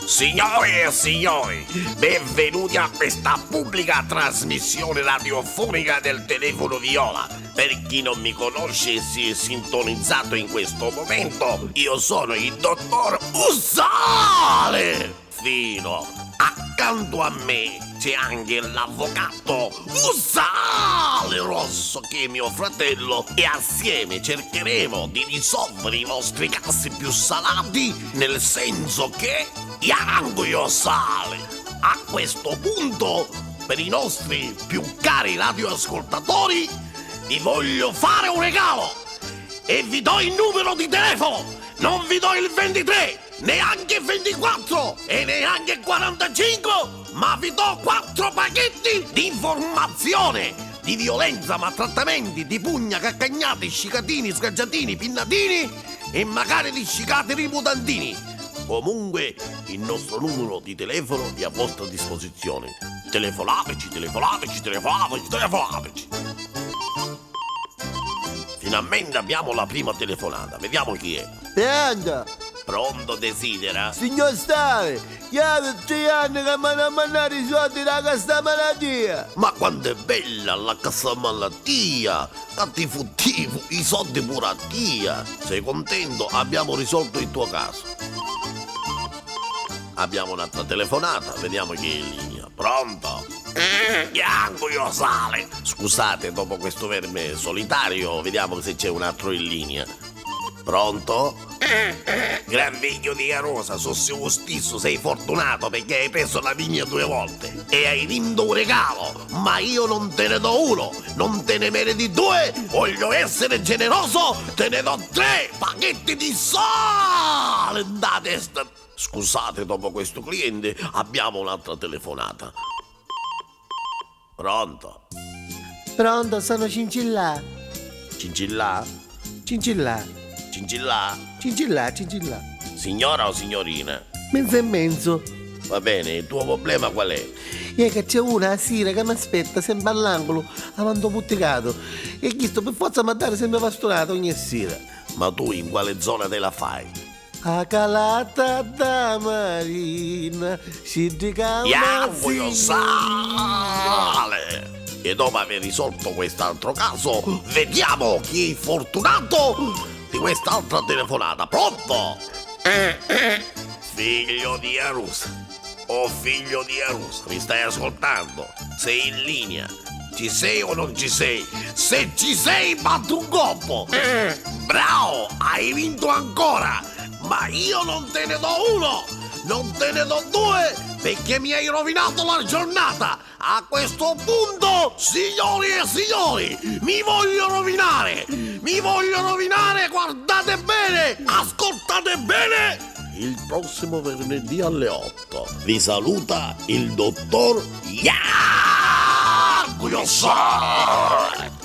Signore e signori, benvenuti a questa pubblica trasmissione radiofonica del telefono viola. Per chi non mi conosce e si è sintonizzato in questo momento, io sono il dottor Usale. Fino accanto a me c'è anche l'avvocato Usale Rosso, che è mio fratello, e assieme cercheremo di risolvere i vostri casi più salati, nel senso che Ianguio Sale. A questo punto, per i nostri più cari radioascoltatori, vi voglio fare un regalo e vi do il numero di telefono. Non vi do il 23, neanche il 24 e neanche il 45, ma vi do 4 pacchetti di informazione, di violenza, maltrattamenti, di pugna, caccagnati, scicatini, scaggiatini, pinnatini e magari di scicati riputantini. Comunque il nostro numero di telefono è a vostra disposizione. Telefonateci. Finalmente abbiamo la prima telefonata. Vediamo chi è. Pronto, desidera? Signor Stale, chiaro 3 anni che mi hanno mandato i soldi da questa malattia. Ma quanto è bella la cassa malattia! Cattivo, i soldi pure a tia! Sei contento? Abbiamo risolto il tuo caso. Abbiamo un'altra telefonata, vediamo chi è in linea. Pronto? Ianguio Sale! Scusate, dopo questo verme solitario, vediamo se c'è un altro in linea. Pronto? Gran figlio di Arosa, sono stesso, sei fortunato perché hai preso la vigna 2 volte e hai vinto un regalo, ma io non te ne do 1, non te ne meriti 2, voglio essere generoso, te ne do 3 pacchetti di sale da testa. Scusate, dopo questo cliente abbiamo un'altra telefonata. Pronto? Pronto, sono Cincillà. Cincillà? Cincillà. Cincillà? Cincillà. Signora o signorina? Mezzo e mezzo. Va bene, il tuo problema qual è? E che c'è una sera che mi aspetta sempre all'angolo, avanti putticato, e chiesto per forza mi dare sempre pastorato ogni sera. Ma tu in quale zona te la fai? A calata da marina si ricama Ianguio Sale! E dopo aver risolto quest'altro caso, vediamo chi è il fortunato di quest'altra telefonata. Pronto? Figlio di Arusa. Oh figlio di Arusa, mi stai ascoltando? Sei in linea? Ci sei o non ci sei? Se ci sei, batti un colpo! Bravo, hai vinto ancora! Ma io non te ne do 1, non te ne do 2, perché mi hai rovinato la giornata. A questo punto, signori e signori, mi voglio rovinare, guardate bene, ascoltate bene. Il prossimo venerdì alle 8 vi saluta il dottor Ianguio Sale.